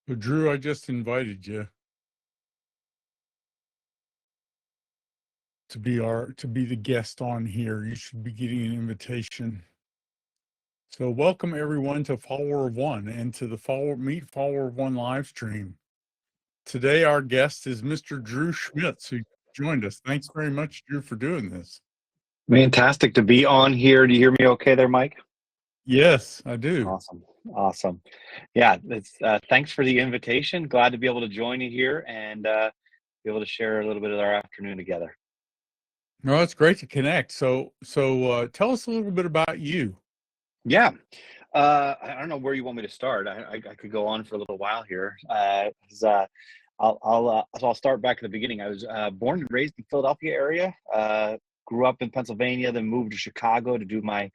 So Drew, I just invited you to be the guest on here. You should be getting an invitation. So welcome everyone to Follower of One and to the Meet Follower of One live stream. Today our guest is Mr. Drew Schmitz, who joined us. Thanks very much, Drew, for doing this. Fantastic to be on here. Do you hear me okay there, Mike? Yes, I do. Awesome. Awesome. Yeah, thanks for the invitation. Glad to be able to join you here and be able to share a little bit of our afternoon together. No, it's great to connect. So tell us a little bit about you. Yeah. I don't know where you want me to start. I could go on for a little while here. I'll start back at the beginning. I was born and raised in the Philadelphia area. Grew up in Pennsylvania, then moved to Chicago to do my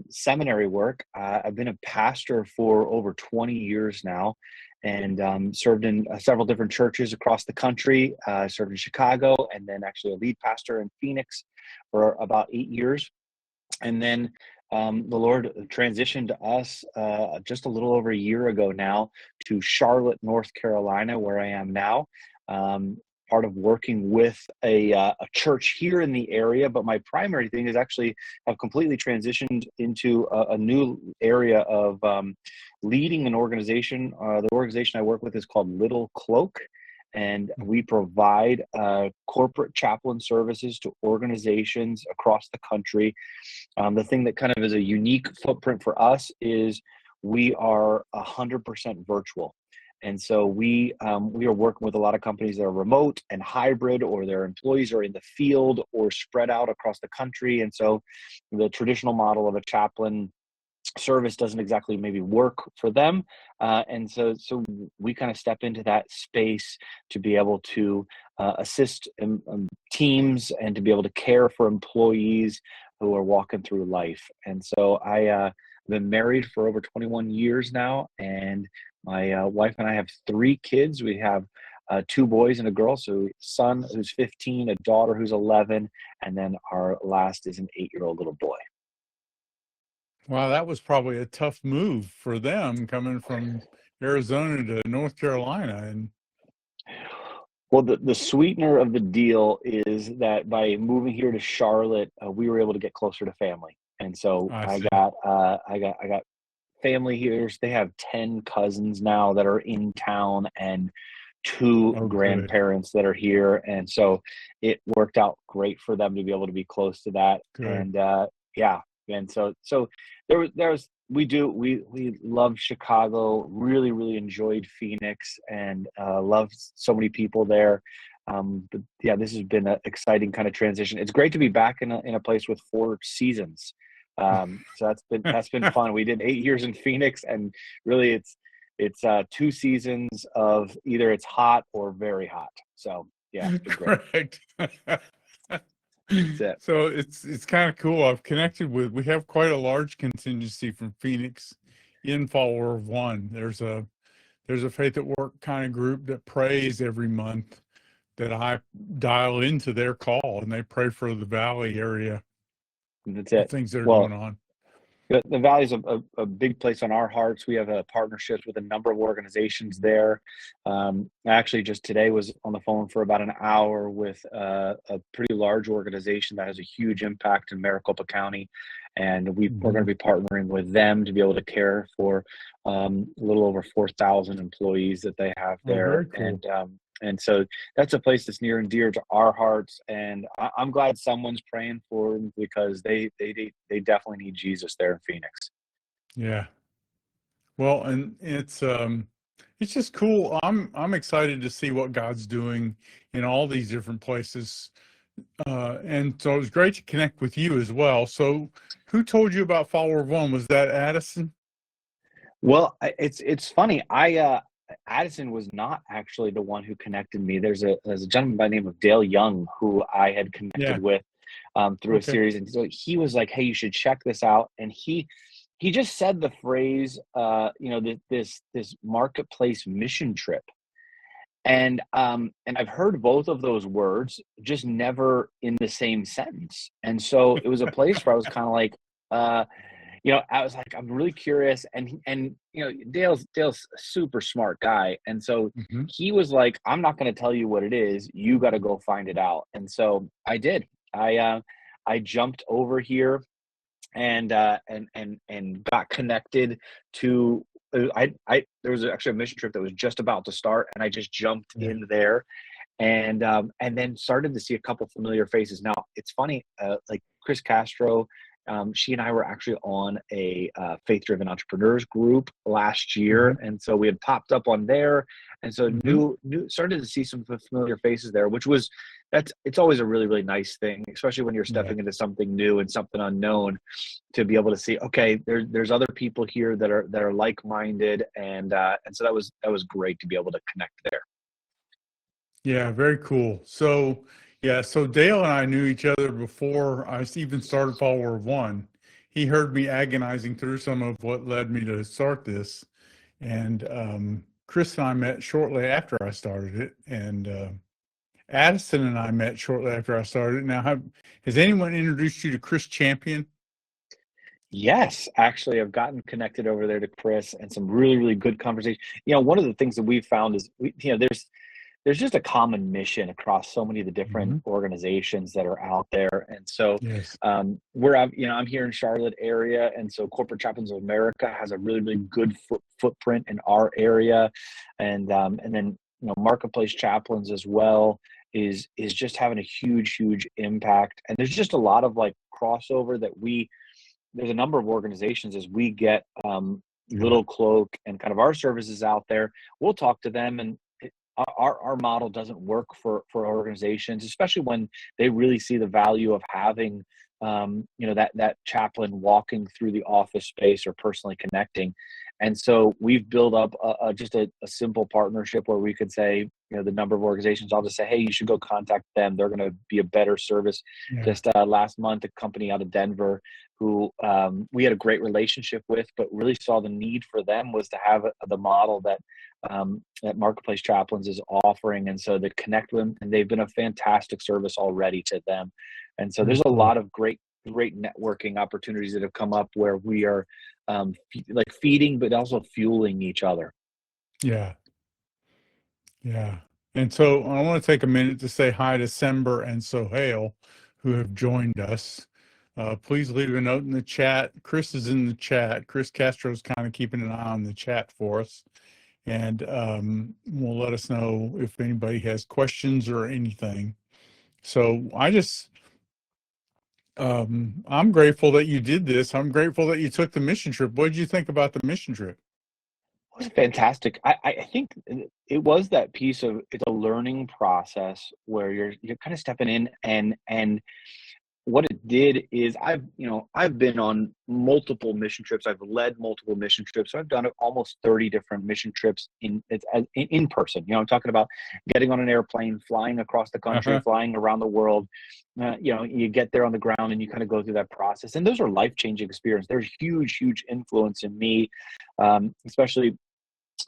seminary work. I've been a pastor for over 20 years now and served in several different churches across the country. Served in Chicago and then actually a lead pastor in Phoenix for about 8 years. And then the Lord transitioned us just a little over a year ago now to Charlotte, North Carolina, where I am now. Part of working with a church here in the area, but my primary thing is actually I've completely transitioned into a new area of leading an organization. The organization I work with is called Little Cloak, and we provide corporate chaplain services to organizations across the country. The thing that kind of is a unique footprint for us is we are 100% virtual. And so we are working with a lot of companies that are remote and hybrid, or their employees are in the field or spread out across the country. And so the traditional model of a chaplain service doesn't exactly maybe work for them. And so we kind of step into that space to be able to assist teams and to be able to care for employees who are walking through life. And so I've been married for over 21 years now, and my wife and I have 3 kids. We have 2 boys and a girl. So a son who's 15, a daughter who's 11, and then our last is an 8-year-old little boy. Wow, that was probably a tough move for them coming from Arizona to North Carolina. And Well, the sweetener of the deal is that by moving here to Charlotte, we were able to get closer to family. And so I I see. got family here. They have 10 cousins now that are in town and 2 Oh, good, grandparents that are here. And so it worked out great for them to be able to be close to that. good. And yeah. And so we love Chicago, really enjoyed Phoenix, and loved so many people there. But yeah, this has been an exciting kind of transition. It's great to be back in a place with 4 seasons. So that's been fun. We did 8 years in Phoenix, and really it's 2 seasons of either it's hot or very hot. So yeah, it's been great. Correct. That's it. So it's kind of cool. We have quite a large contingency from Phoenix in Follower of One. There's a Faith at Work kind of group that prays every month that I dial into their call, and they pray for the Valley area, That's the it. things that are Well, going on. the Valley is a big place on our hearts. We have partnerships with a number of organizations there. Actually, just today was on the phone for about an hour with a pretty large organization that has a huge impact in Maricopa County, and we're going Mhm. to be partnering with them to be able to care for a little over 4,000 employees that they have Oh, there, very cool. and so that's a place that's near and dear to our hearts, and I'm glad someone's praying for them because they definitely need Jesus there in Phoenix. Yeah. Well, and it's just cool. I'm excited to see what God's doing in all these different places. And so it was great to connect with you as well. So who told you about Follower of One? Was that Addison? Well, it's funny. Addison was not actually the one who connected me. There's a gentleman by the name of Dale Young who I had connected Yeah. with through a Okay. series, and so he was like, "Hey, you should check this out." And he just said the phrase, this marketplace mission trip, and I've heard both of those words, just never in the same sentence. And so it was a place where I was kind of like, uh, I was like, I'm really curious, and Dale's a super smart guy, and so Hmm. he was like, I'm not going to tell you what it is. You got to go find it out. And so I did. I jumped over here and got connected to. I there was actually a mission trip that was just about to start, and I just jumped Yeah. in there and then started to see a couple familiar faces. Now it's funny, like Chris Castro, she and I were actually on a faith-driven entrepreneurs group last Hmm. year, and so we had popped up on there, and so Hmm. knew started to see some familiar faces there, which was it's always a really really nice thing, especially when you're Yeah. stepping into something new and something unknown, to be able to see, okay, there's other people here that are like-minded, and so that was great to be able to connect there. Yeah, very cool. So, yeah, so Dale and I knew each other before I even started Follower of One. He heard me agonizing through some of what led me to start this. And Chris and I met shortly after I started it. And Addison and I met shortly after I started. Now, has anyone introduced you to Chris Champion? Yes, actually, I've gotten connected over there to Chris and some really, really good conversation. One of the things that we've found is, there's just a common mission across so many of the different Hmm. organizations that are out there. And so, Yes. I'm here in Charlotte area, and so Corporate Chaplains of America has a really, really good footprint in our area, and then Marketplace Chaplains as well is just having a huge, huge impact. And there's just a lot of like crossover that we there's a number of organizations as we get Yeah. Little Cloak and kind of our services out there. We'll talk to them, and our model doesn't work for organizations, especially when they really see the value of having that chaplain walking through the office space or personally connecting. And so we've built up just a simple partnership where we could say, the number of organizations, I'll just say, hey, you should go contact them. They're going to be a better service. Yeah. Just last month, a company out of Denver who we had a great relationship with, but really saw the need for them was to have the model that Marketplace Chaplains is offering. And so they connect with them, and they've been a fantastic service already to them. And so Very there's a cool. lot of great networking opportunities that have come up where we are like feeding, but also fueling each other. Yeah. Yeah. And so I want to take a minute to say hi to Sember and Sohail, who have joined us. Please leave a note in the chat. Chris is in the chat. Chris Castro's kind of keeping an eye on the chat for us. And will let us know if anybody has questions or anything. So I'm grateful that you did this. I'm grateful that you took the mission trip. What did you think about the mission trip? It was fantastic. I think it was that piece of it's a learning process where you're kind of stepping in, and what it did is I've been on multiple mission trips. I've led multiple mission trips. So I've done almost 30 different mission trips in person. I'm talking about getting on an airplane, flying across the country, Uh-huh. flying around the world. You get there on the ground and you kind of go through that process. And those are life-changing experience. There's huge, huge influence in me, especially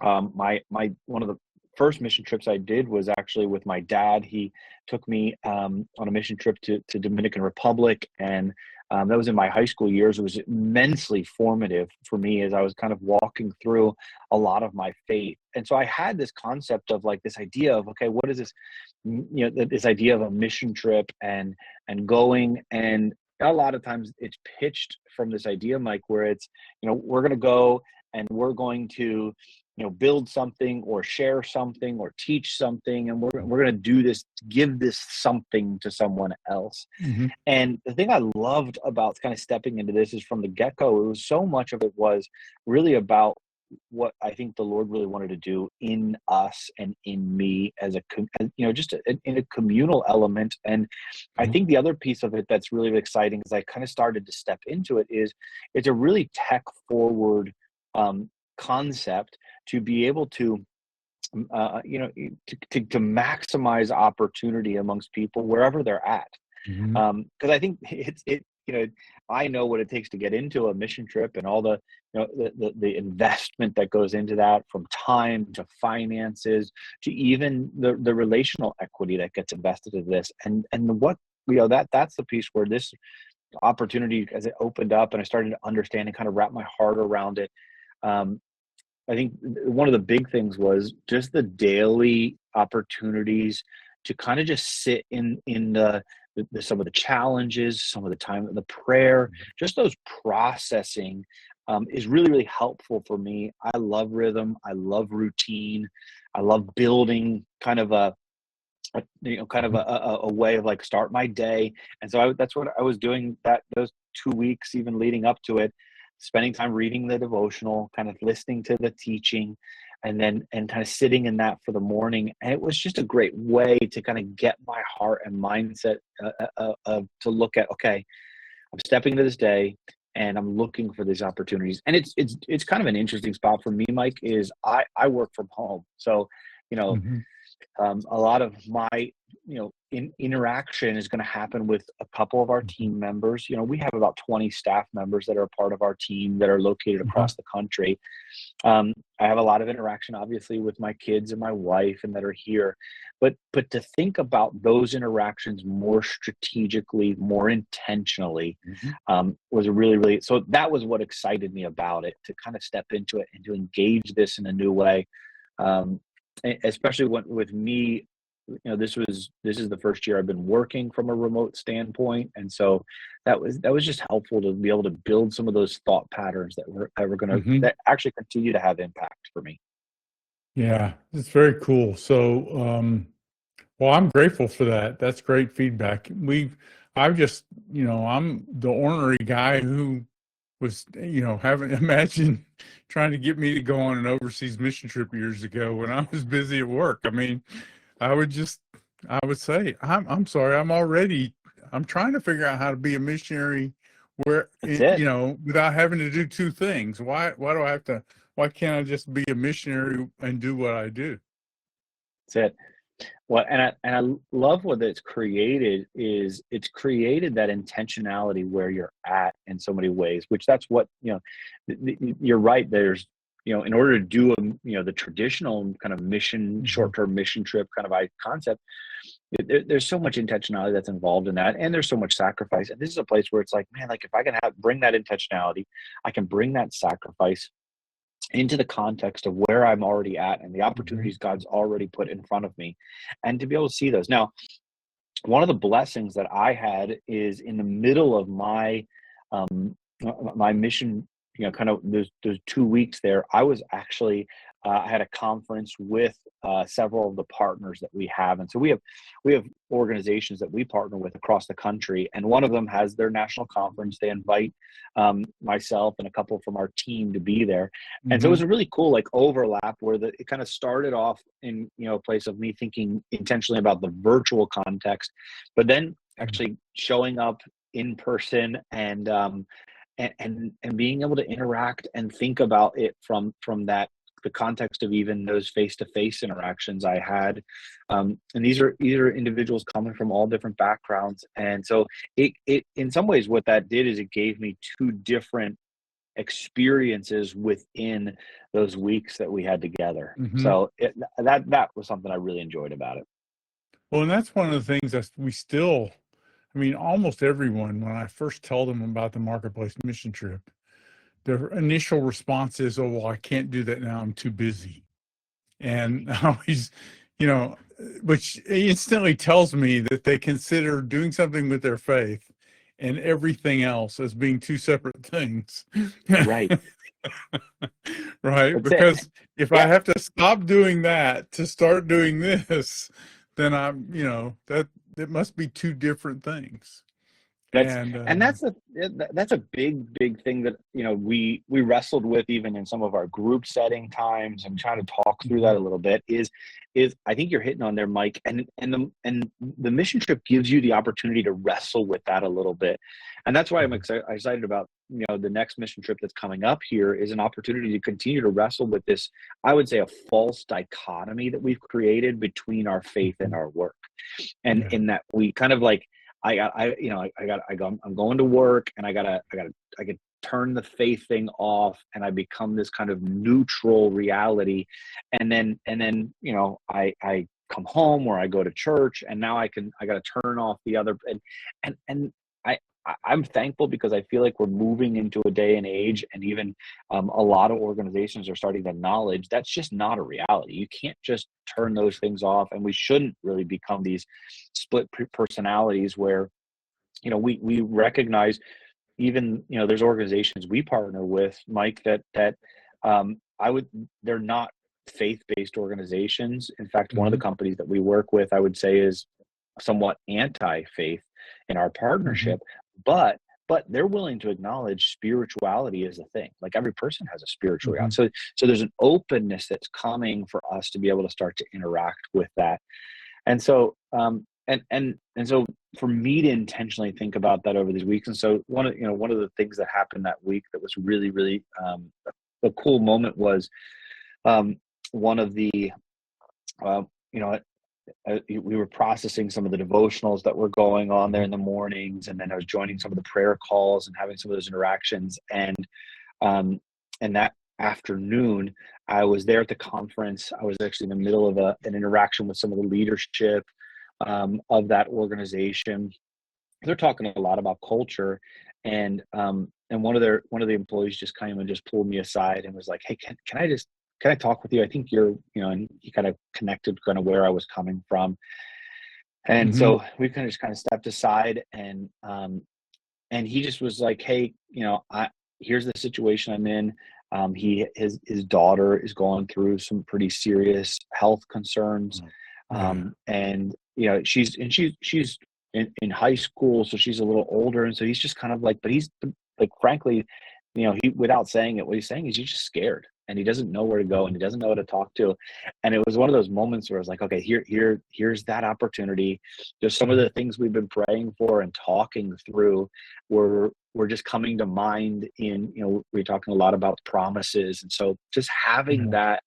my one of the first mission trips I did was actually with my dad. He took me on a mission trip to Dominican Republic, and that was in my high school years. It was immensely formative for me as I was kind of walking through a lot of my faith. And so I had this concept of like this idea of, okay, what is this? This idea of a mission trip and going, and a lot of times it's pitched from this idea, Mike, where it's we're going to go and we're going to build something or share something or teach something, and we're going to do this, give this something to someone else. Hmm. And the thing I loved about kind of stepping into this is from the get-go, it was so much of it was really about what I think the Lord really wanted to do in us and in me as just in a communal element. And I think the other piece of it that's really exciting as I kind of started to step into it is it's a really tech forward concept to be able to to maximize opportunity amongst people wherever they're at. Hmm. Because I think I know what it takes to get into a mission trip and all the investment that goes into that, from time to finances to even the relational equity that gets invested in this. And what that's the piece where this opportunity as it opened up and I started to understand and kind of wrap my heart around it. Um, I think one of the big things was just the daily opportunities to kind of just sit in some of the challenges, some of the time, the prayer, just those processing is really, really helpful for me. I love rhythm. I love routine. I love building kind of a way of like start my day. And so that's what I was doing those 2 weeks, even leading up to it, spending time reading the devotional, kind of listening to the teaching, and kind of sitting in that for the morning. And it was just a great way to kind of get my heart and mindset to look at, okay, I'm stepping into this day and I'm looking for these opportunities. And it's kind of an interesting spot for me, Mike, is I work from home. So, you know, Mhm. a lot of my interaction is going to happen with a couple of our Mhm. team members. We have about 20 staff members that are a part of our team that are located Uh-huh. across the country. I have a lot of interaction obviously with my kids and my wife and that are here, but to think about those interactions more strategically, more intentionally, Mhm. was a really, really, so that was what excited me about it, to kind of step into it and to engage this in a new way. um, Especially with me, this is the first year I've been working from a remote standpoint, and so that was just helpful to be able to build some of those thought patterns that were gonna Mhm. that actually continue to have impact for me. Yeah, it's very cool. So, well, I'm grateful for that. That's great feedback. I've just, I'm the ornery guy who was, having imagine trying to get me to go on an overseas mission trip years ago when I was busy at work. I mean, I would just, I would say, I'm sorry, I'm trying to figure out how to be a missionary That's it. without having to do two things. Why do I have to, why can't I just be a missionary and do what I do? That's it. Well, and I love what it's created, is it's created that intentionality where you're at in so many ways, which that's what, you're right. There's, in order to do the traditional kind of mission, Mhm. short-term mission trip kind of concept, there's so much intentionality that's involved in that, and there's so much sacrifice. And this is a place where it's like, man, like if I can bring that intentionality, I can bring that sacrifice into the context of where I'm already at and the Mhm. opportunities God's already put in front of me, and to be able to see those. Now, one of the blessings that I had is in the middle of my mission, kind of those 2 weeks there, I was actually I had a conference with several of the partners that we have, and so we have organizations that we partner with across the country, and one of them has their national conference. They invite myself and a couple from our team to be there, and so it was Mhm. a really cool like overlap where it kind of started off in a place of me thinking intentionally about the virtual context, but then Mhm. actually showing up in person, and being able to interact and think about it from the context of even those face-to-face interactions I had. And these are individuals coming from all different backgrounds, and so it in some ways what that did is it gave me two different experiences within those weeks that we had together. Mhm. So that was something I really enjoyed about it. Well, and that's one of the things that we still, I mean, almost everyone, when I first tell them about the marketplace mission trip, their initial response is, "Oh, well, I can't do that now. I'm too busy." And I always, you know, which instantly tells me that they consider doing something with their faith and everything else as being two separate things. Right. Right? That's it. Because if I Yeah. have to stop doing that to start doing this, then that it must be two different things. That's And and that's a big, big thing that, we wrestled with even in some of our group setting times, and trying to talk through that Mhm. a little bit, is I think you're hitting on there, Mike, and the mission trip gives you the opportunity to wrestle with that a little bit. And that's why I'm Mhm. excited about, the next mission trip that's coming up here, is an opportunity to continue to wrestle with this, I would say, a false dichotomy that we've created between our faith and Mhm. our work. And Yeah. in that we kind of like, I'm going to work, and I could turn the faith thing off, and I become this kind of neutral reality. And then I come home, or I go to church, and now I got to turn off the other, and I I'm thankful because I feel like we're moving into a day and age, and even a lot of organizations are starting to acknowledge that's just not a reality. You can't just turn those things off, and we shouldn't really become these split personalities where we recognize, even there's organizations we partner with, Mike, that I would they're not faith-based organizations. In fact, one of the Mhm. companies that we work with, I would say, is somewhat anti-faith in our Mhm. partnership, but they're willing to acknowledge spirituality is a thing. Like, every person has a spiritual reality. Mhm. So there's an openness that's coming for us to be able to start to interact with that. And so so for me to intentionally think about that over these weeks. And so one of the things that happened that week that was really, really a cool moment was, um, one of the uh, you know we were processing some of the devotionals that were going on there Mhm. in the mornings, and then I was joining some of the prayer calls and having some of those interactions. Um, and that afternoon, I was there at the conference. I was actually in the middle of an interaction with some of the leadership of that organization. They're talking a lot about culture, and one of the employees just came and just pulled me aside and was like, "Hey, can I talk with you? I think and he kind of connected kind of where I was coming from." And Mhm. so we kind of just kind of stepped aside, and he just was like, "Hey, I here's the situation I'm in. His daughter is going through some pretty serious health concerns, Oh, yeah. and she's in high school, so she's a little older, and so he's just kind of like, but he's like, frankly, he, without saying it, what he's saying is he's just scared, and he doesn't know where to go, and he doesn't know who to talk to, and it was one of those moments where I was like, okay, here's that opportunity. There's some of Mhm. the things we've been praying for and talking through were just coming to mind. We're talking a lot about promises, and so just having Yeah. that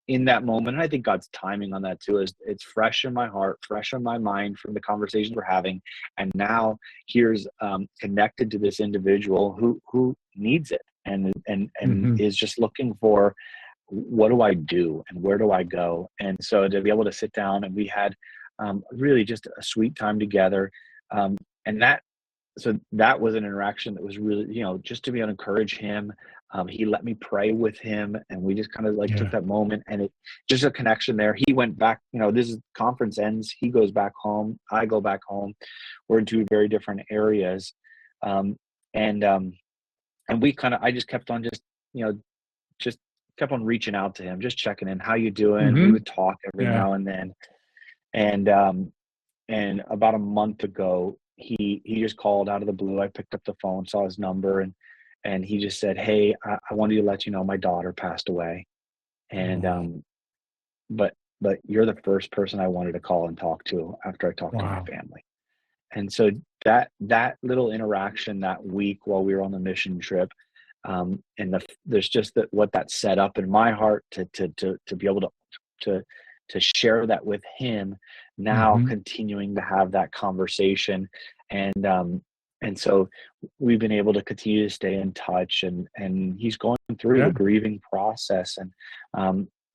in that moment, and I think God's timing on that too, is it's fresh in my heart, fresh in my mind from the conversations we're having, and now here's connected to this individual who needs it, and Mhm. is just looking for, what do I do and where do I go? And so to be able to sit down, and we had really just a sweet time together, um, and that was an interaction that was really, just to be able to encourage him. He let me pray with him, and we just kind of like took Yeah. that moment, and it just a connection there. He went back, this is conference ends. He goes back home. I go back home. We're in two very different areas. Um, and, we I just kept on you know, just kept on reaching out to him, just checking in. How you doing? We Mhm. would talk every Yeah. now and then. And, and about a month ago, he just called out of the blue. I picked up the phone, saw his number, and he just said, "Hey, I wanted to let you know my daughter passed away, and Oh, but you're the first person I wanted to call and talk to after I talked to my wow. family." And so that little interaction that week while we were on the mission trip, and there's just that, what that set up in my heart to be able to to share that with him, now Mhm. continuing to have that conversation, and so we've been able to continue to stay in touch, and he's going through Yeah. the grieving process, and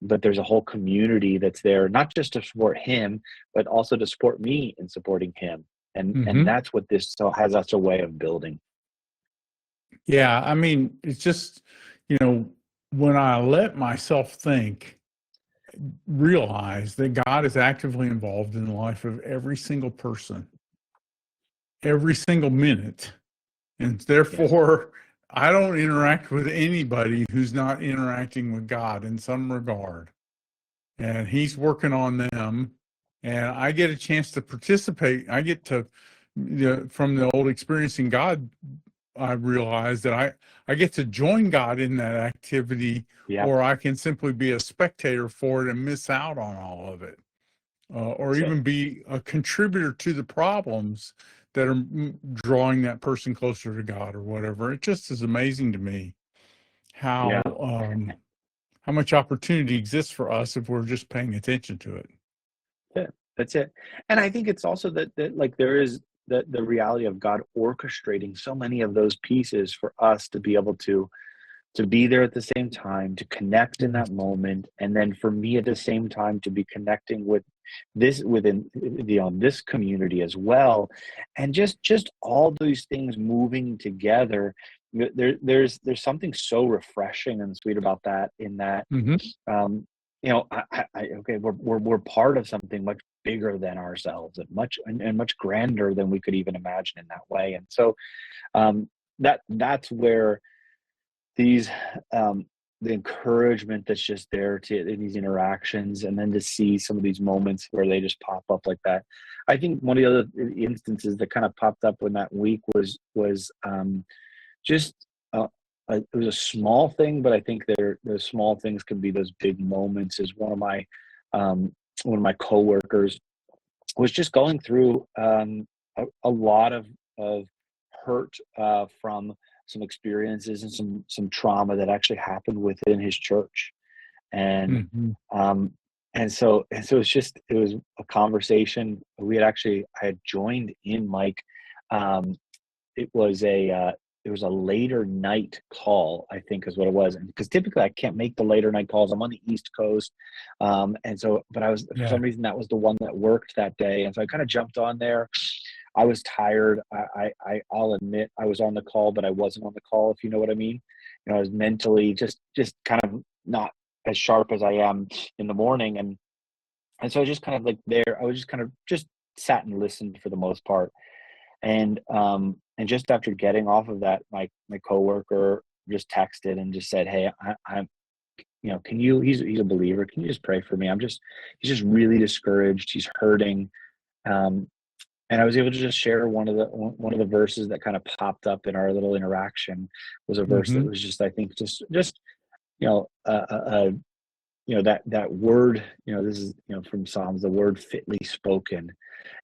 but there's a whole community that's there, not just to support him, but also to support me in supporting him, and Mhm. that's what this so has us a way of building. Yeah, I mean, it's just, you know, when I let myself think, realize that God is actively involved in the life of every single person, every single minute. And Yeah, therefore, I don't interact with anybody who's not interacting with God in some regard. And He's working on them. And I get a chance to participate. I get to, from the old experiencing God, I realize that I get to join God in that activity, yeah, or I can simply be a spectator for it and miss out on all of it, or that's it. even be a contributor to the problems that are drawing that person closer to God or whatever. It just is amazing to me how Yeah. how much opportunity exists for us if we're just paying attention to it. Yeah, that's it. And I think it's also that like there is the reality of God orchestrating so many of those pieces for us to be able to be there at the same time, to connect in Yes. that moment, and then for me at the same time to be connecting with this within this community as well, and just all these things moving together. There's something so refreshing and sweet about that. In that, Hmm. okay, we're part of something much bigger than ourselves, and much grander than we could even imagine in that way. And so that's where these um, the encouragement that's just there to in these interactions, and then to see some of these moments where they just pop up like that. I think one of the other instances that kind of popped up in that week was just it was a small thing, but I think those small things can be those big moments. Is um, one of my coworkers was just going through a lot of hurt from some experiences and some trauma that actually happened within his church. And Hmm. um and so it was a conversation. I had joined in, like, um it was a later night call, I think is what it was. And because typically I can't make the later night calls. I'm on the East Coast. And so, but I was, for Yeah. some reason, that was the one that worked that day. And so I kind of jumped on there. I was tired. I'll admit I was on the call, but I wasn't on the call, if you know what I mean. I was mentally just kind of not as sharp as I am in the morning. And so I was just kind of like there. I was just kind of just sat and listened for the most part. And just after getting off of that, my coworker just texted and just said, "Hey, I'm, can you?" He's a believer. Can you just pray for me? He's just really discouraged. He's hurting. Um, and I was able to just share one of the verses that kind of popped up in our little interaction. Was a verse that Hmm. was just, I think, just you know that word. This is, from Psalms. The word fitly spoken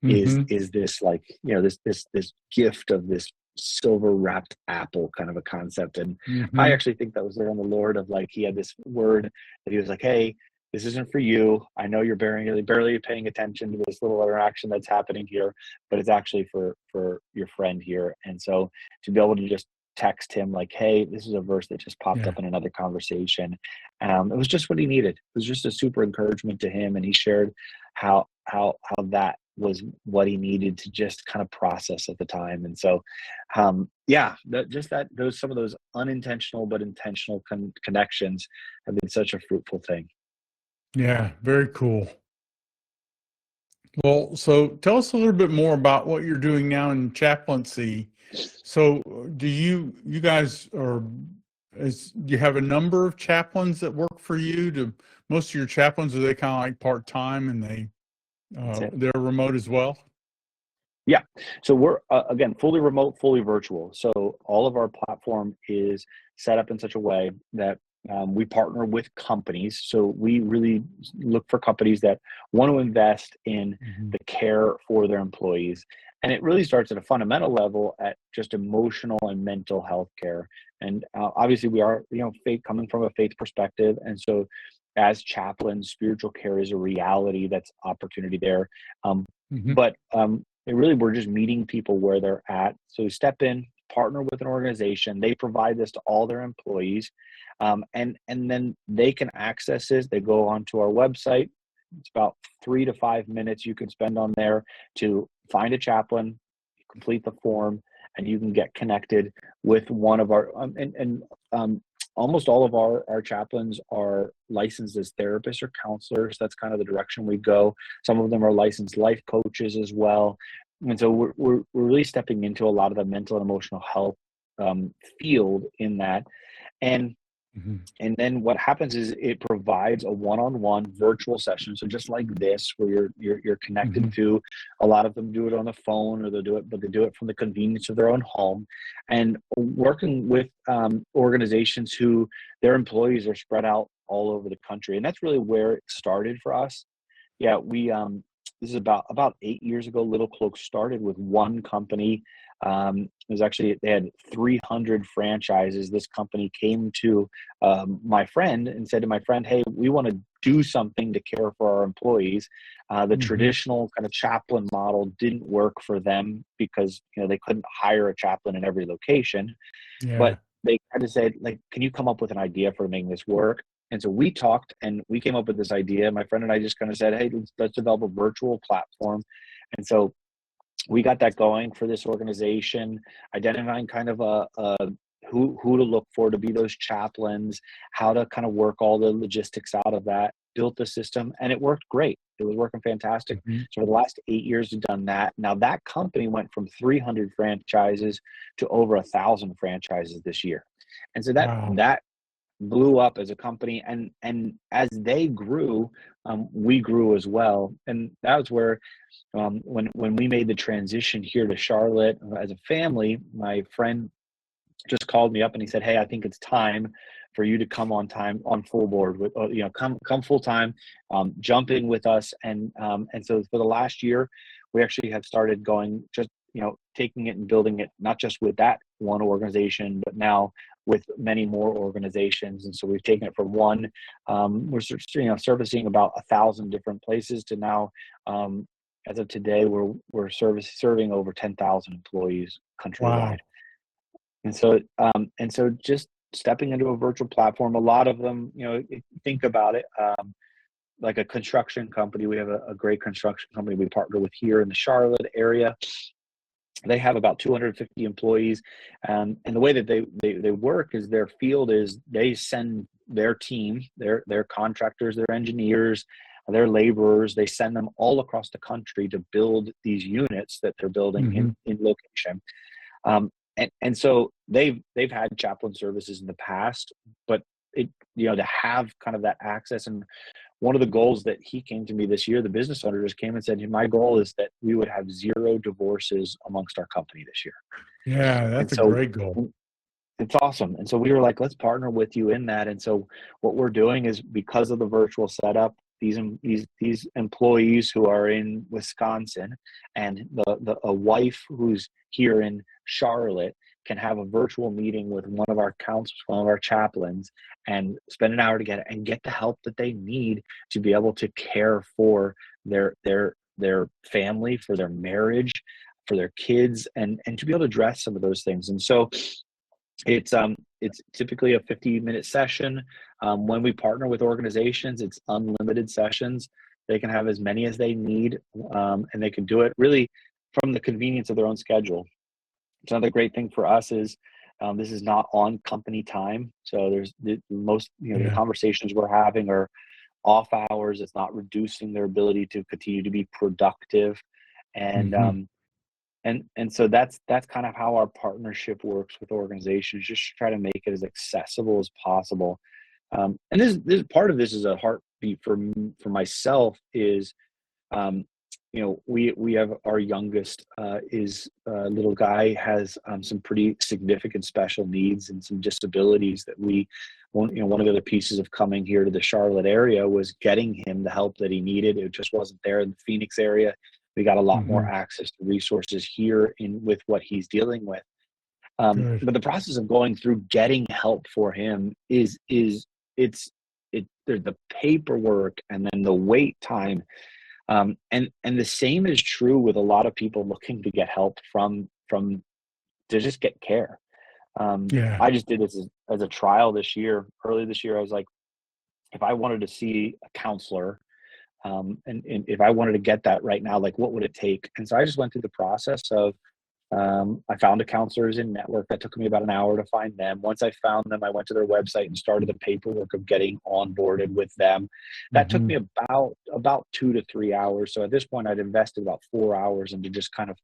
Hmm. is this, like, this gift of this silver wrapped apple kind of a concept. And I Hmm. actually think that was there on the Lord, of like, he had this word that he was like, "Hey, this isn't for you. I know you're barely paying attention to this little interaction that's happening here, but it's actually for your friend here." And so to be able to just text him like, "Hey, this is a verse that just popped Yeah. up in another conversation," it was just what he needed. It was just a super encouragement to him, and he shared how that was what he needed to just kind of process at the time. And so, yeah, those some of those unintentional but intentional connections have been such a fruitful thing. Yeah. Very cool. Well, so tell us a little bit more about what you're doing now in chaplaincy. So, do you guys are do you have a number of chaplains that work for you? Do most of your chaplains, are they kind of like part time, and That's it. they're remote as well? Yeah. So we're, again, fully remote, fully virtual. So all of our platform is set up in such a way that we partner with companies. So we really look for companies that want to invest in Hmm. the care for their employees. And it really starts at a fundamental level at just emotional and mental health care. And obviously, we are, faith, coming from a faith perspective. And so, as chaplains, spiritual care is a reality. That's opportunity there. Um, Hmm. but really, we're just meeting people where they're at. So we step in, partner with an organization. They provide this to all their employees, and then they can access this. They go onto our website. It's about 3 to 5 minutes you can spend on there to find a chaplain, complete the form, and you can get connected with one of our um, almost all of our chaplains are licensed as therapists or counselors. That's kind of the direction we go. Some of them are licensed life coaches as well. And so we're really stepping into a lot of the mental and emotional health field in that. And Hmm. and then what happens is it provides a one-on-one virtual session. So just like this, where you're connected Hmm. to, a lot of them do it on the phone, or they do it from the convenience of their own home, and working with organizations who their employees are spread out all over the country. And that's really where it started for us. Yeah, we this is about 8 years ago. Little Cloak started with one company. It was actually, they had 300 franchises. This company came to my friend and said to my friend, "Hey, we want to do something to care for our employees." The Hmm. traditional kind of chaplain model didn't work for them because they couldn't hire a chaplain in every location. But Yeah. they kind of said, like, "Can you come up with an idea for making this work?" And so we talked and we came up with this idea. My friend and I just kind of said, hey, let's develop a virtual platform. And so we got that going for this organization, identifying kind of who to look for to be those chaplains, how to kind of work all the logistics out of that, built the system, and it worked great. It was working fantastic. Hmm. So for the last 8 years, we've done that. Now that company went from 300 franchises to over 1,000 franchises this year. And so Wow. that blew up as a company, and as they grew, we grew as well. And that was where when we made the transition here to Charlotte as a family, my friend just called me up and he said, hey, I think it's time for you to come on full board with, come full time, jump in with us. And so for the last year, we actually have started going, just, taking it and building it, not just with that one organization, but now with many more organizations. And so we've taken it from one, we're servicing about 1,000 different places to now, as of today, we're serving over 10,000 employees countrywide. Wow. And so just stepping into a virtual platform, a lot of them, think about it, like a construction company. We have a great construction company we partner with here in the Charlotte area. They have about 250 employees. And the way that they work is their field is they send their team, their contractors, their engineers, their laborers, they send them all across the country to build these units that they're building Hmm. in location. And so they've had chaplain services in the past, but to have kind of that access. And one of the goals that he came to me this year, the business owner just came and said, my goal is that we would have 0 divorces amongst our company this year. Yeah, And that's a so great goal. it's awesome. And so we were like, let's partner with you in that. And so what we're doing is, because of the virtual setup, these employees who are in Wisconsin and a wife who's here in Charlotte can have a virtual meeting with one of our counselors, one of our chaplains, and spend an hour together and get the help that they need to be able to care for their family, for their marriage, for their kids, and to be able to address some of those things. And so it's typically a 50-minute session. When we partner with organizations, it's unlimited sessions. They can have as many as they need, and they can do it really from the convenience of their own schedule. So another great thing for us is this is not on company time. So there's the Yeah. conversations we're having are off hours. It's not reducing their ability to continue to be productive. And Hmm. um, and so that's kind of how our partnership works with organizations, just to try to make it as accessible as possible. And this part of this is a heartbeat for myself is, we have our youngest is little guy has some pretty significant special needs and some disabilities that one of the other pieces of coming here to the Charlotte area was getting him the help that he needed. It just wasn't there in the Phoenix area. We got a lot more Hmm. access to resources here with what he's dealing with. Good. But the process of going through getting help for him there's the paperwork and then the wait time. And the same is true with a lot of people looking to get help from to just get care. Yeah. I just did this as a trial early this year. I was like, if I wanted to see a counselor, and if I wanted to get that right now, like what would it take? And so I just went through the process of, I found a counselors in network. That took me about an hour to find them. Once I found them, I went to their website and started the paperwork of getting onboarded with them. That took Hmm. me about 2 to 3 hours. So at this point, I'd invested about 4 hours into just kind of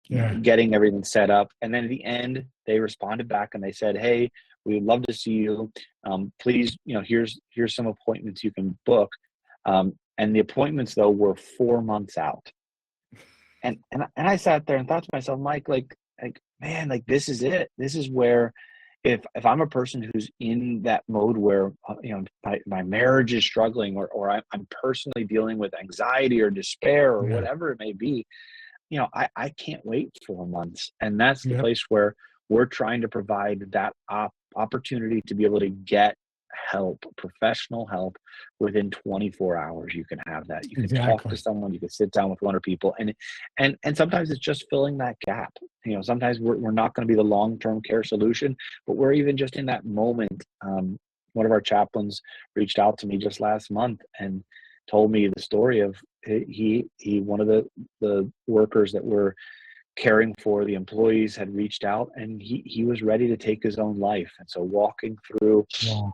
Yeah. getting everything set up. And then at the end, they responded back and they said, "Hey, we would love to see you. Please, here's some appointments you can book." And the appointments though were 4 months out. And I sat there and thought to myself, Mike, like man, like this is it. This is where, if I'm a person who's in that mode where my marriage is struggling, or I'm personally dealing with anxiety or despair or Yeah. whatever it may be, I can't wait 4 months. And that's the Yep. place where we're trying to provide that opportunity to be able to get help, professional help, within 24 hours. You can have that. You can talk to Exactly. someone, you can sit down with one or people. And sometimes it's just filling that gap. Sometimes we're not going to be the long-term care solution, but we're even just in that moment, one of our chaplains reached out to me just last month and told me the story of he one of the workers that were caring for the employees had reached out, and he was ready to take his own life. And so Wow.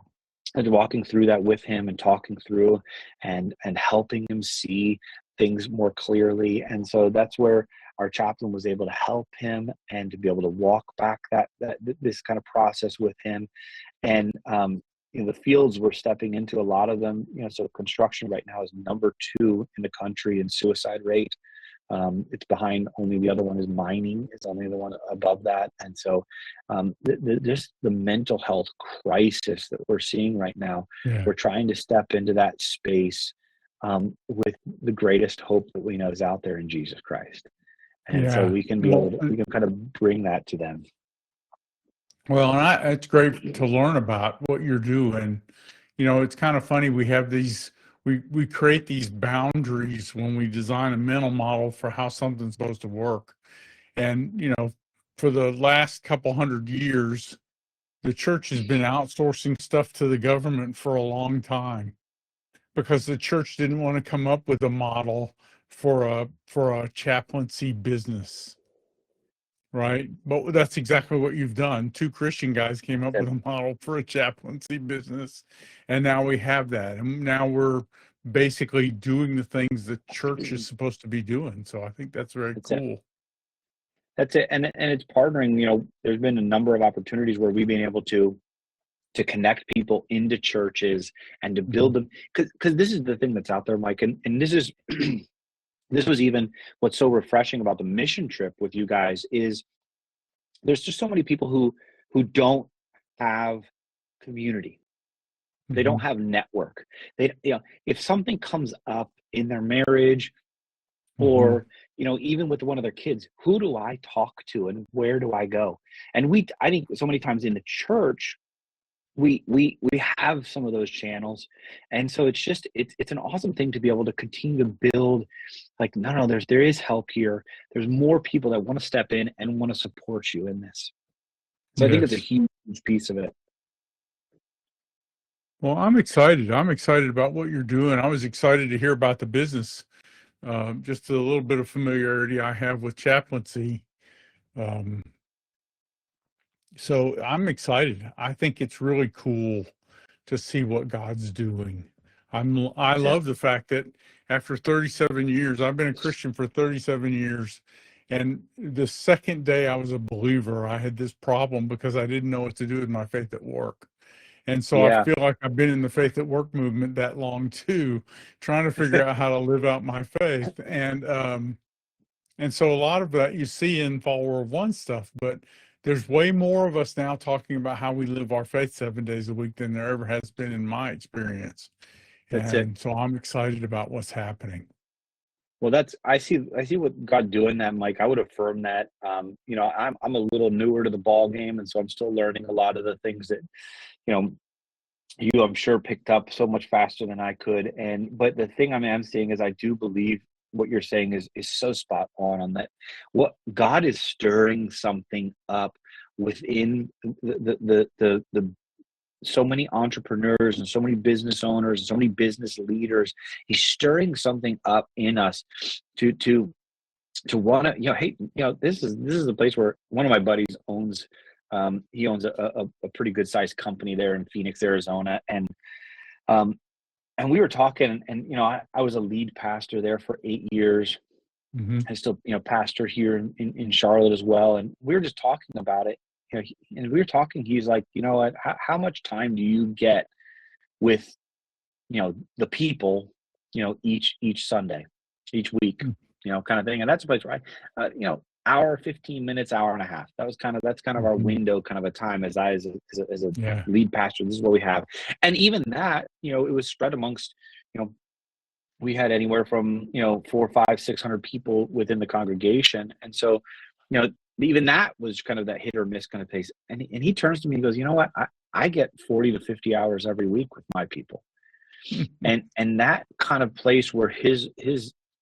walking through that with him and talking through and helping him see things more clearly. And so that's where our chaplain was able to help him and to be able to walk back that this kind of process with him. And the fields we're stepping into, a lot of them, so construction right now is number 2 in the country in suicide rate. It's behind, only the other one is mining. It's only the one above that. And so just the mental health crisis that we're seeing right now, Yeah. we're trying to step into that space with the greatest hope that we know is out there in Jesus Christ. And so Yeah. we can Well, we can kind of bring that to them. well, and it's great to learn about what you're doing. It's kind of funny. We have we create these boundaries when we design a mental model for how something's supposed to work. And, for the last couple hundred years, the church has been outsourcing stuff to the government for a long time because the church didn't want to come up with a model for a chaplaincy business. Right. But that's exactly what you've done. 2 Christian guys came up with a model for a chaplaincy business. And now we have that. And now we're basically doing the things the church is supposed to be doing. So I think that's very That's it. cool. That's it. And it's partnering. There's been a number of opportunities where we've been able to connect people into churches and to build them. Because this is the thing that's out there, Mike. And this is this was even what's so refreshing about the mission trip with you guys is there's just so many people who don't have community. They don't have network. They, if something comes up in their marriage or, even with one of their kids, who do I talk to and where do I go? And I think so many times in the church, we have some of those channels. And so it's an awesome thing to be able to continue to build, like, no, there is help here. There's more people that want to step in and want to support you in this. So I think it's a Yes. huge piece of it. Well, I'm excited. I'm excited about what you're doing. I was excited to hear about the business. Just a little bit of familiarity I have with chaplaincy. Um, so I'm excited. I think it's really cool to see what God's doing. I That's it. love the fact that after 37 years, I've been a Christian for 37 years. And the second day I was a believer, I had this problem because I didn't know what to do with my faith at work. And so I Yeah. feel like I've been in the faith at work movement that long too, trying to figure out how to live out my faith. And so a lot of that you see in Follower of One stuff, but there's way more of us now talking about how we live our faith 7 days a week than there ever has been in my experience. That's it. And so I'm excited about what's happening. Well, I see what God doing that, Mike. I would affirm that. I'm a little newer to the ball game, and so I'm still learning a lot of the things that, you know, I'm sure picked up so much faster than I could. But the thing I'm seeing is I do believe what you're saying is so spot on that. What God is stirring something up within the so many entrepreneurs and so many business owners and so many business leaders. He's stirring something up in us to want to, hey, this is the place where one of my buddies owns. He owns a pretty good sized company there in Phoenix, Arizona, um, and we were talking, and I was a lead pastor there for 8 years. Mm-hmm. I still pastor here in Charlotte as well, and we were just talking about it. And we were talking. He's like, you know what? How much time do you get with the people, each Sunday, each week, kind of thing? And that's a place where hour, 15 minutes, hour and a half. That's kind of our Mm-hmm. window, kind of a time as a Yeah. lead pastor. This is what we have. And even that, it was spread amongst, we had anywhere from 4, 5, 600 people within the congregation. And so, even that was kind of that hit or miss kind of pace. And he turns to me and goes, you know what? I get 40 to 50 hours every week with my people. And that kind of place where his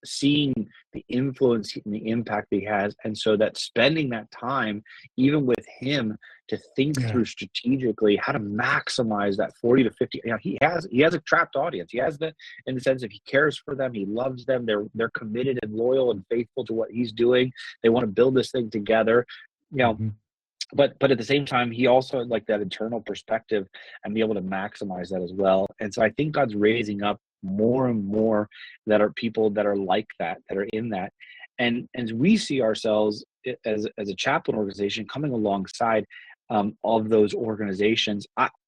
seeing the influence and the impact he has. And so that spending that time, even with him, to think Yeah. through strategically how to maximize that 40 to 50, he has a trapped audience. He has that, in the sense of he cares for them, he loves them, they're committed and loyal and faithful to what he's doing. They want to build this thing together. You know, Mhm. but at the same time, he also had like that internal perspective and be able to maximize that as well. And so I think God's raising up more and more that are people that are like that, that are in that. And as we see ourselves as a chaplain organization coming alongside of those organizations, I'm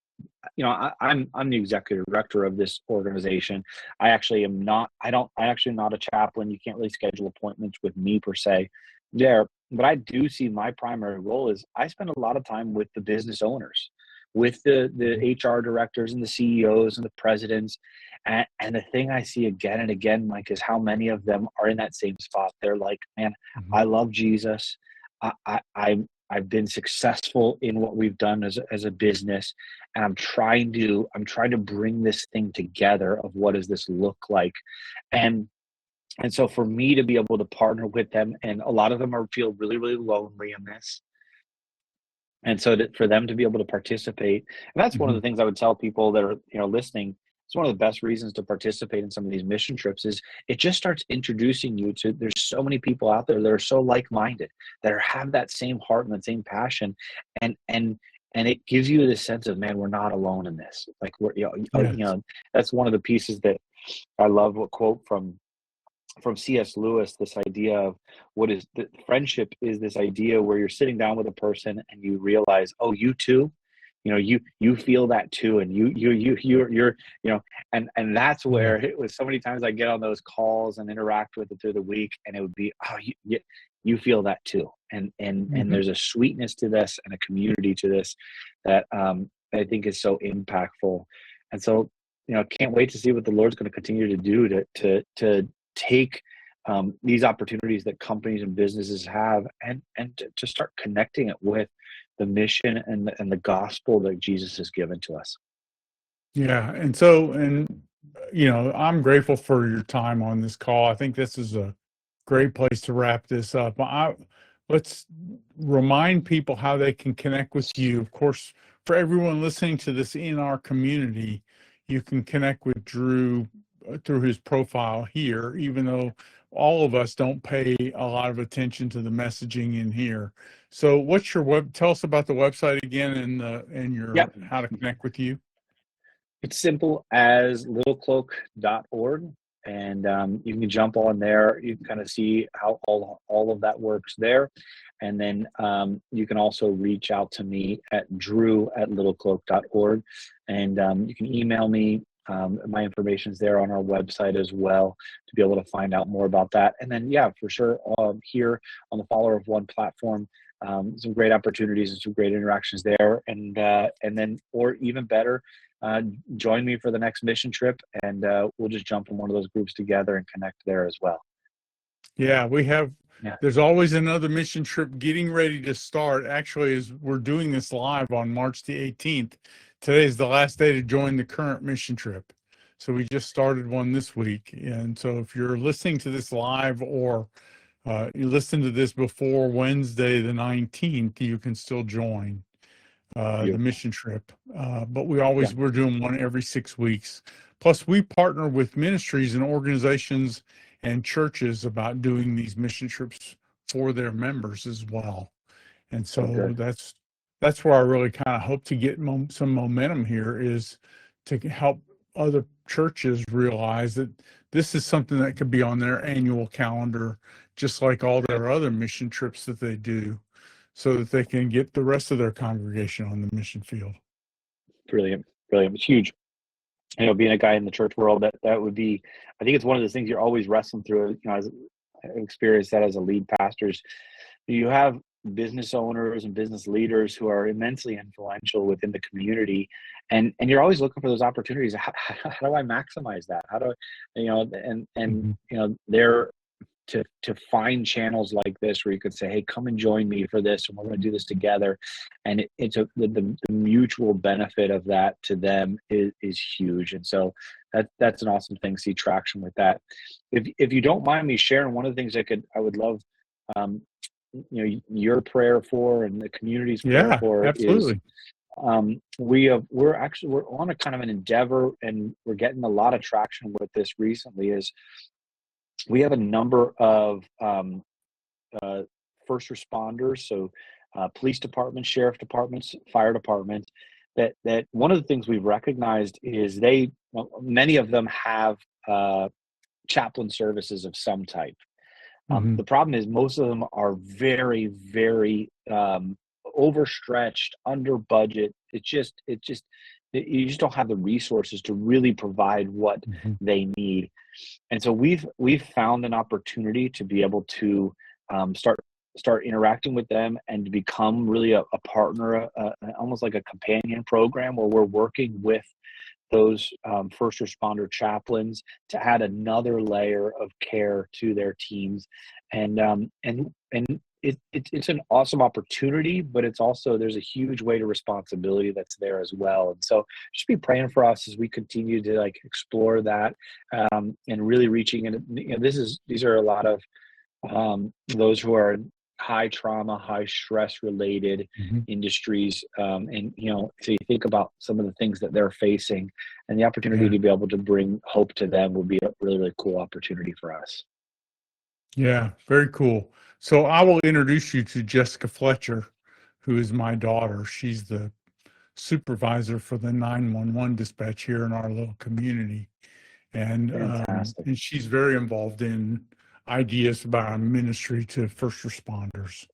the executive director of this organization. I actually am not. I actually am not a chaplain. You can't really schedule appointments with me per se there. But I do see my primary role is I spend a lot of time with the business owners, with the HR directors and the CEOs and the presidents. And the thing I see again and again, Mike, is how many of them are in that same spot. They're like, man, Mhm. I love Jesus. I've been successful in what we've done as a business, and I'm trying to bring this thing together of what does this look like. And and so for me to be able to partner with them, and a lot of them are feel really, really lonely in this, and so that for them to be able to participate, and that's one of the Mhm. things I would tell people that are, listening. It's one of the best reasons to participate in some of these mission trips is it just starts introducing you to, there's so many people out there that are so like-minded, that have that same heart and that same passion. And it gives you this sense of, man, we're not alone in this. Like we're, Yes. that's one of the pieces that I love, a quote from C.S. Lewis, this idea of what is the friendship is this idea where you're sitting down with a person and you realize, oh, you too, you feel that too, and you're, and that's Yeah. where it was. So many times I get on those calls and interact with it through the week, and it would be, oh, you feel that too, and Mhm. there's a sweetness to this and a community to this that I think is so impactful. And so, can't wait to see what the Lord's going to continue to do to take these opportunities that companies and businesses have, and to start connecting it with the mission and the gospel that Jesus has given to us. Yeah. And I'm grateful for your time on this call. I think this is a great place to wrap this up. Let's remind people how they can connect with you. Of course, for everyone listening to this in our community, you can connect with Drew through his profile here, even though all of us don't pay a lot of attention to the messaging in here. So what's your tell us about the website again, and your Yep. how to connect with you. It's simple as littlecloak.org. And you can jump on there. You can kind of see how all of that works there. And then you can also reach out to me at drew@littlecloak.org. And you can email me. My information is there on our website as well to be able to find out more about that. And then, yeah, for sure, here on the Follower of One platform, some great opportunities and some great interactions there. And then, or even better, uh, join me for the next mission trip, and we'll just jump in one of those groups together and connect there as well. Yeah, we have. Yeah. There's always another mission trip getting ready to start. Actually, as we're doing this live on March the 18th, today is the last day to join the current mission trip. So we just started one this week. And so if you're listening to this live, or you listen to this before Wednesday the 19th, you can still join the Beautiful. mission trip. But Yeah. we're doing one every 6 weeks. Plus, we partner with ministries and organizations and churches about doing these mission trips for their members as well. And So so good. that's where I really kind of hope to get some momentum here, is to help other churches realize that this is something that could be on their annual calendar, just like all Good. their other mission trips that they do, so that they can get the rest of their congregation on the mission field. Brilliant. Brilliant. It's huge. Being a guy in the church world, that would be, I think it's one of those things you're always wrestling through. As I experienced that as a lead pastors, you have business owners and business leaders who are immensely influential within the community, and you're always looking for those opportunities. How do I maximize that? How do I, and Mhm. they're to find channels like this where you could say, hey, come and join me for this, and we're going to do this together. And the mutual benefit of that to them is huge. And so that's an awesome thing to see traction with that. If you don't mind me sharing, one of the things I would love, your prayer for and the community's prayer Yeah, for is, absolutely. we're on a kind of an endeavor, and we're getting a lot of traction with this recently, is we have a number of uh, first responders, so police departments, sheriff departments, fire departments, that one of the things we've recognized is many of them have chaplain services of some type. Hmm. The problem is most of them are very, very overstretched, under budget. You just don't have the resources to really provide what Hmm. they need. And so we've found an opportunity to be able to start interacting with them and to become really a partner, almost like a companion program, where we're working with those first responder chaplains to add another layer of care to their teams. And it's an awesome opportunity, but it's also, there's a huge weight of responsibility that's there as well. And so just be praying for us as we continue to like explore that, and really reaching in. These are a lot of those who are in high trauma, high stress related Hmm. industries. And, so you think about some of the things that they're facing, and the opportunity Yeah. to be able to bring hope to them would be a really, really cool opportunity for us. Yeah, very cool. So I will introduce you to Jessica Fletcher, who is my daughter. She's the supervisor for the 911 dispatch here in our little community. Fantastic. And she's very involved in ideas about our ministry to first responders.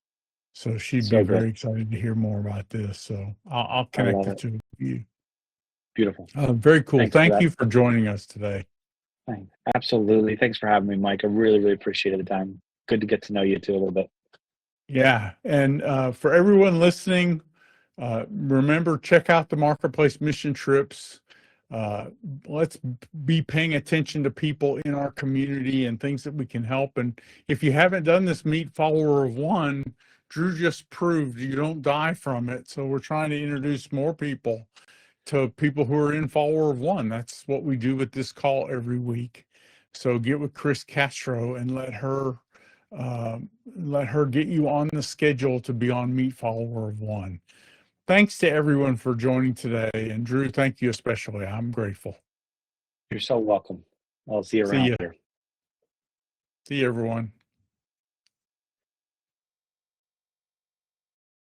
So she'd be So good. very excited to hear more about this. So I'll I connect love the it. two of you. Beautiful. Very cool. Thanks for Thank that. you for joining us today. Thanks. Absolutely. Thanks for having me, Mike. I really, really appreciated the time. Good to get to know you too a little bit. Yeah. And for everyone listening, remember, check out the Marketplace mission trips. Uh, let's be paying attention to people in our community and things that we can help. And if you haven't done this Meet Follower of One, Drew just proved you don't die from it. So we're trying to introduce more people to people who are in Follower of One. That's what we do with this call every week. So get with Chris Castro and let her get you on the schedule to be on Meet Follower of One. Thanks to everyone for joining today. And Drew, thank you especially. I'm grateful. You're so welcome. I'll see you See around you. here. See you, everyone.